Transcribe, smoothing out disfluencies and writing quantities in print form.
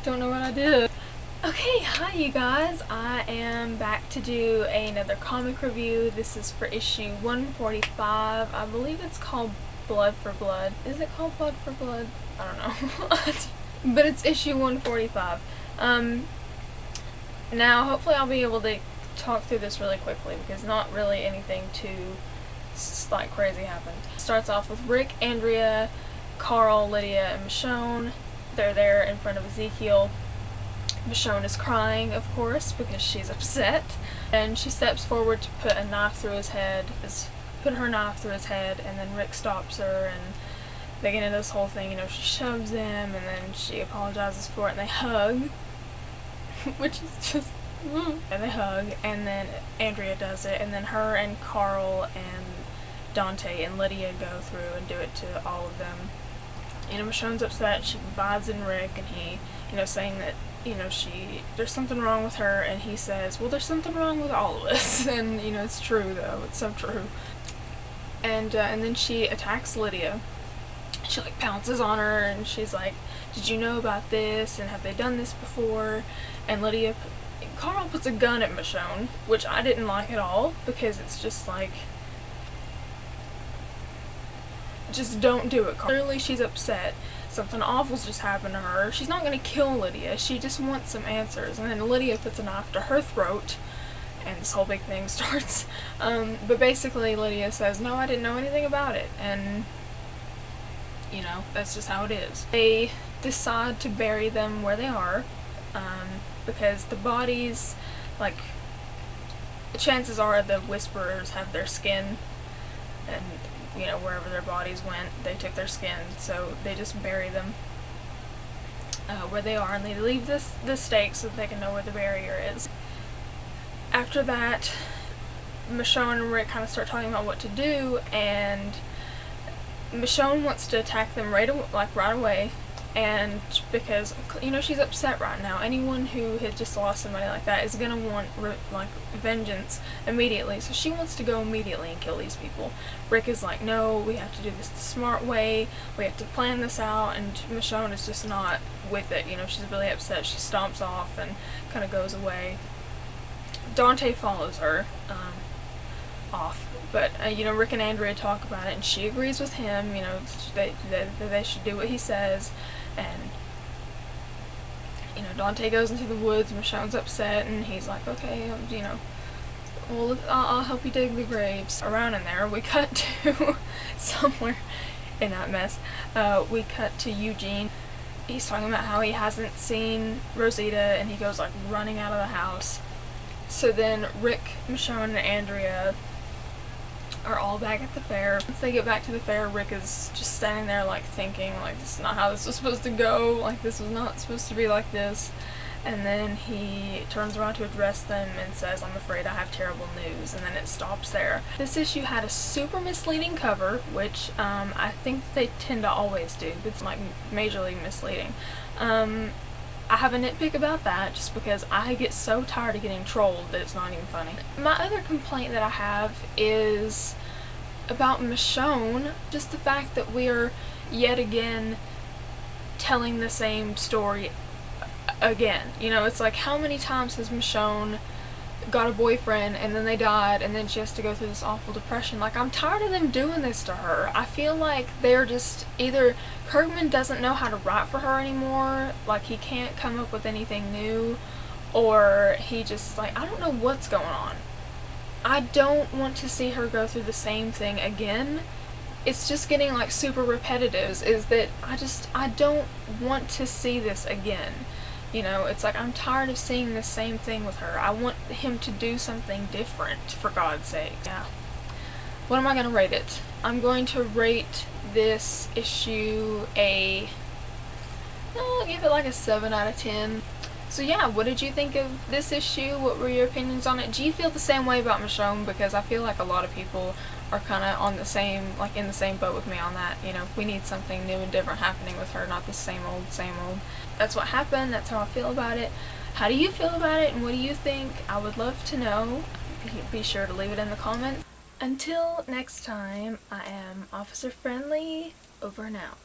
Don't know what I did. Okay, hi you guys. I am back to do another comic review. This is for issue 145. I believe it's called Blood for Blood. Is it called Blood for Blood? I don't know. But it's issue 145. Now, hopefully I'll be able to talk through this really quickly because not really anything too like crazy happened. It starts off with Rick, Andrea, Carl, Lydia, and Michonne. They're there in front of Ezekiel. Michonne is crying, of course, because she's upset, and she steps forward to put a knife through his head, put her knife through his head, and then Rick stops her, and they get into this whole thing, you know, she shoves him, and then she apologizes for it, and they hug, which is just, and they hug, and then Andrea does it, and then her and Carl and Dante and Lydia go through and do it to all of them. You know, Michonne's upset, she confides in Rick, and he, you know, saying that, you know, there's something wrong with her, and he says, well, there's something wrong with all of us, and, you know, it's true, though, it's so true. And then she attacks Lydia. She, like, pounces on her, and she's like, did you know about this, and have they done this before? And Carl puts a gun at Michonne, which I didn't like at all, because it's just like, just don't do it. Clearly she's upset. Something awful's just happened to her. She's not gonna kill Lydia. She just wants some answers. And then Lydia puts a knife to her throat, and this whole big thing starts. But basically Lydia says, no, I didn't know anything about it. And, you know, that's just how it is. They decide to bury them where they are, because the bodies, like, the chances are the Whisperers have their skin, and, you know, wherever their bodies went, they took their skin, so they just bury them where they are, and they leave the stake so that they can know where the barrier is. After that, Michonne and Rick kind of start talking about what to do, and Michonne wants to attack them right away, and because, you know, she's upset right now. Anyone who had just lost somebody like that is gonna want, like, vengeance immediately, so she wants to go immediately and kill these people. Rick is like, no, we have to do this the smart way, we have to plan this out, and Michonne is just not with it, you know, she's really upset. She stomps off and kind of goes away. Dante follows her off, but, you know, Rick and Andrea talk about it, and she agrees with him, you know, they should do what he says. And, you know, Dante goes into the woods, Michonne's upset, and he's like, okay, you know, well, I'll help you dig the graves. Around in there, we cut to somewhere in that mess. We cut to Eugene. He's talking about how he hasn't seen Rosita, and he goes, like, running out of the house. So then Rick, Michonne, and Andrea are all back at the fair. Once they get back to the fair, Rick is just standing there, like, thinking, like, this is not how this was supposed to go, like, this was not supposed to be like this. And then he turns around to address them and says, I'm afraid I have terrible news, and then it stops there. This issue had a super misleading cover, which I think they tend to always do. It's, like, majorly misleading. I have a nitpick about that, just because I get so tired of getting trolled that it's not even funny. My other complaint that I have is about Michonne, just the fact that we are yet again telling the same story again. You know, it's like, how many times has Michonne got a boyfriend and then they died and then she has to go through this awful depression? Like, I'm tired of them doing this to her. I feel like they're just, either Kirkman doesn't know how to write for her anymore, like he can't come up with anything new, or he just, like, I don't know what's going on. I don't want to see her go through the same thing again. It's just getting, like, super repetitive, is that I don't want to see this again. You know, it's like, I'm tired of seeing the same thing with her. I want him to do something different, for God's sake. Yeah. What am I gonna rate it? I'm going to rate this issue I'll give it like a 7 out of 10. So yeah, what did you think of this issue? What were your opinions on it? Do you feel the same way about Michonne? Because I feel like a lot of people are kind of on the same, like, in the same boat with me on that. You know, we need something new and different happening with her, not the same old, same old. That's what happened. That's how I feel about it. How do you feel about it, and what do you think? I would love to know. Be sure to leave it in the comments. Until next time, I am Officer Friendly, over and out.